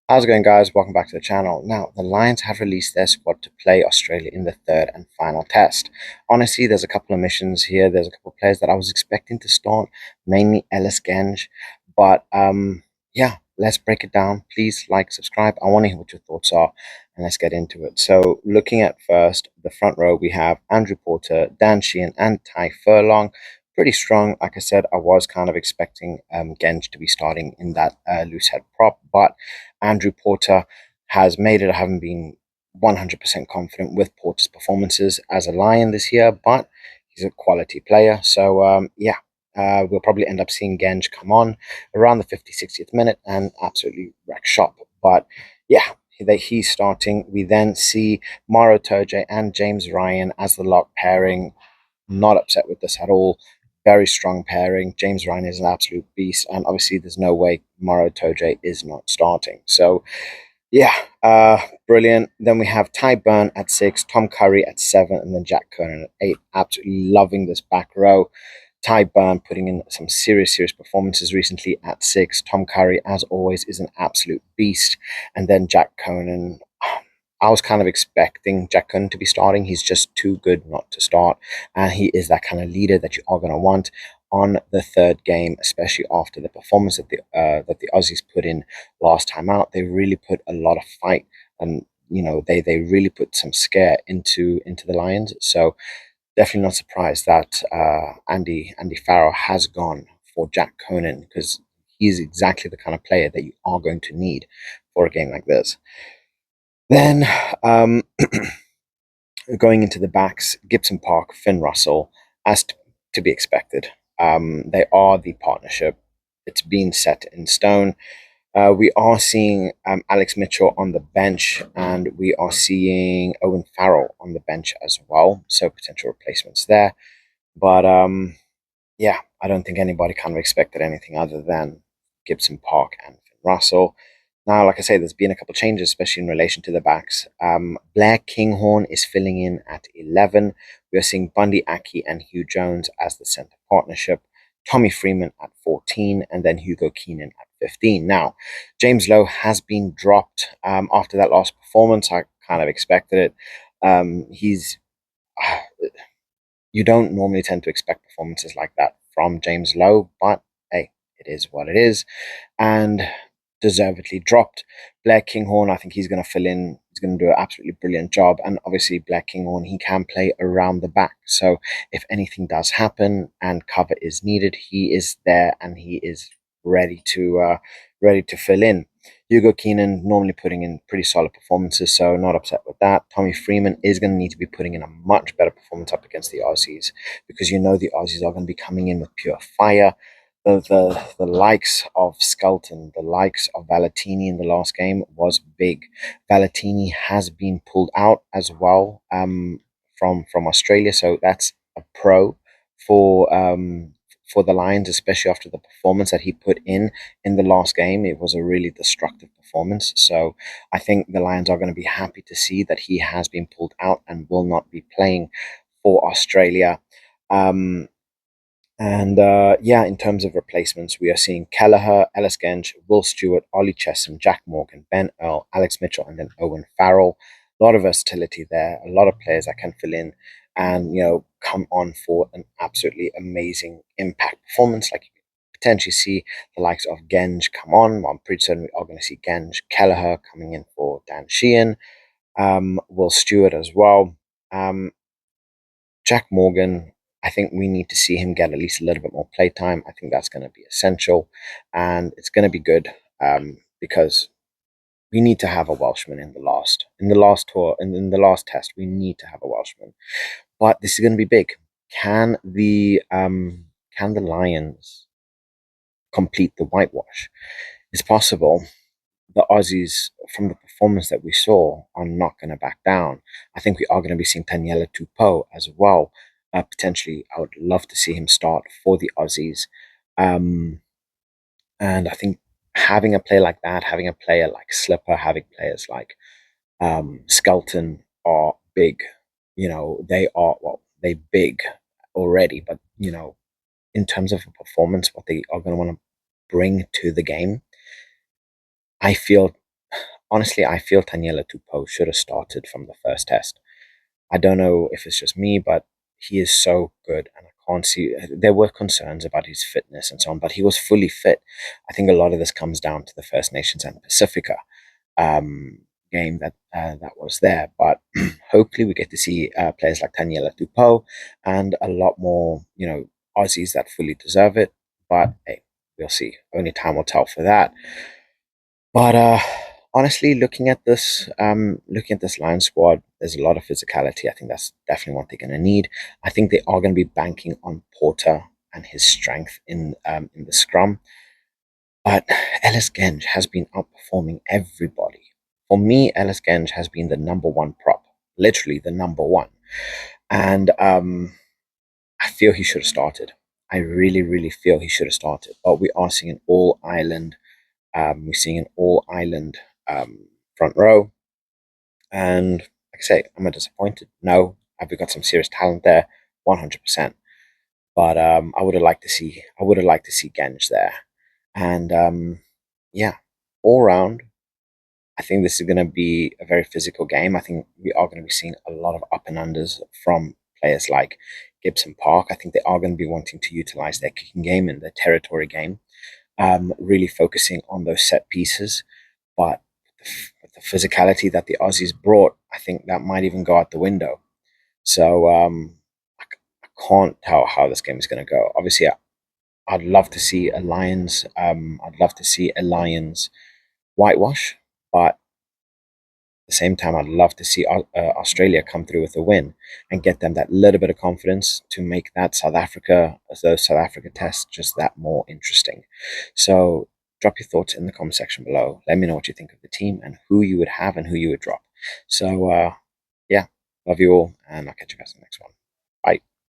How's it going, guys? Welcome back to the channel. Now, the Lions have released their squad to play Australia in the third and final test. Honestly, there's a couple of missions here. There's a couple of players that I was expecting to start, mainly Ellis Genge. But yeah, let's break it down. Please like, subscribe. I want to hear what your thoughts are, and let's get into it. So, looking at first the front row, we have Andrew Porter, Dan Sheehan, and Ty Furlong. Pretty strong. Like I said, I was kind of expecting Genge to be starting in that loosehead prop, but Andrew Porter has made it. I haven't been 100% confident with Porter's performances as a Lion this year, but he's a quality player. So, yeah, we'll probably end up seeing Genge come on around the 50th, 60th minute and absolutely wreck shop. But yeah, he's starting. We then see Maro Toje and James Ryan as the lock pairing. Not upset with this at all. Very strong pairing. James Ryan is an absolute beast, and obviously there's no way Maro Toje is not starting. So yeah, brilliant. Then we have Ty Burn at 6, Tom Curry at 7, and then Jack Kernan at 8. Absolutely loving this back row. Ty Burn putting in some serious performances recently at 6. Tom Curry, as always, is an absolute beast. And then Jack Conan. I was kind of expecting Jack Conan to be starting. He's just too good not to start. And he is that kind of leader that you are going to want on the third game, especially after the performance that the Aussies put in last time out. They really put a lot of fight, and they really put some scare into the Lions. So definitely not surprised that Andy Farrell has gone for Jack Conan, because he's exactly the kind of player that you are going to need for a game like this. Then going into the backs, Gibson Park, Finn Russell, as to be expected. They are the partnership. It's been set in stone. We are seeing Alex Mitchell on the bench, and we are seeing Owen Farrell on the bench as well. So potential replacements there. But yeah, I don't think anybody kind of expected anything other than Gibson Park and Finn Russell. Now, like I say, there's been a couple of changes, especially in relation to the backs. Blair Kinghorn is filling in at 11. We are seeing Bundy Aki and Hugh Jones as the centre partnership. Tommy Freeman at 14, and then Hugo Keenan at 15. Now, James Lowe has been dropped after that last performance. I kind of expected it. He's You don't normally tend to expect performances like that from James Lowe, but hey, it is what it is. And deservedly dropped. Blair Kinghorn, I think he's going to fill in. He's going to do an absolutely brilliant job. And obviously, Blair Kinghorn, he can play around the back. So if anything does happen and cover is needed, he is there and he is ready to fill in. Hugo Keenan normally putting in pretty solid performances, so not upset with that. Tommy Freeman is going to need to be putting in a much better performance up against the Aussies, because the Aussies are going to be coming in with pure fire. The likes of Skelton, the likes of Valentini in the last game was big. Valentini has been pulled out as well from Australia, so that's a pro for for the Lions, especially after the performance that he put in the last game. It was a really destructive performance. So I think the Lions are going to be happy to see that he has been pulled out and will not be playing for Australia. Um, and yeah, in terms of replacements, we are seeing Kelleher, Ellis Genge, Will Stewart, Ollie Chessum, Jack Morgan, Ben Earl, Alex Mitchell, and then Owen Farrell. A lot of versatility there, a lot of players that can fill in and come on for an absolutely amazing impact performance. Like, you can potentially see the likes of Genge come on. Well, I'm pretty certain we are going to see Genge, Kelleher coming in for Dan Sheehan, Will Stewart as well. Um, Jack Morgan, I think we need to see him get at least a little bit more playtime. I think that's going to be essential, and it's going to be good because we need to have a Welshman in the last tour, in the last test. We need to have a Welshman, but this is going to be big. Can the Lions complete the whitewash? It's possible. The Aussies, from the performance that we saw, are not going to back down. I think we are going to be seeing Taniela Tupou as well. Potentially, I would love to see him start for the Aussies. Um, and I think having a player like that, having a player like Slipper, having players like Skelton are big. They big already, but in terms of a performance, what they are going to want to bring to the game, I feel honestly, I feel Taniela Tupou should have started from the first test. I don't know if it's just me, but he is so good, and I can't see. There were concerns about his fitness and so on, but he was fully fit. I think a lot of this comes down to the First Nations and Pacifica um, game that was there. But hopefully, we get to see players like Taniela Tupou and a lot more, Aussies that fully deserve it. But hey, we'll see. Only time will tell for that. But honestly, looking at this Lion squad, there's a lot of physicality. I think that's definitely what they're going to need. I think they are going to be banking on Porter and his strength in the scrum. But Ellis Genge has been outperforming everybody. For me, Ellis Genge has been the number one prop, literally the number one. And I feel he should have started. I really, really feel he should have started. But we are seeing an all island. We're seeing an all island front row. And like I say, am I disappointed? No. Have we got some serious talent there? 100%. But I would have liked to see Genge there. And yeah, all round, I think this is going to be a very physical game. I think we are going to be seeing a lot of up and unders from players like Gibson Park. I think they are going to be wanting to utilize their kicking game and their territory game, really focusing on those set pieces. But with the physicality that the Aussies brought, I think that might even go out the window. So I can't tell how this game is going to go. Obviously, I'd love to see a Lions. I'd love to see a Lions whitewash, but the same time, I'd love to see Australia come through with a win and get them that little bit of confidence to make those South Africa tests just that more interesting. So drop your thoughts in the comment section below. Let me know what you think of the team and who you would have and who you would drop. So yeah, love you all, and I'll catch you guys in the next one.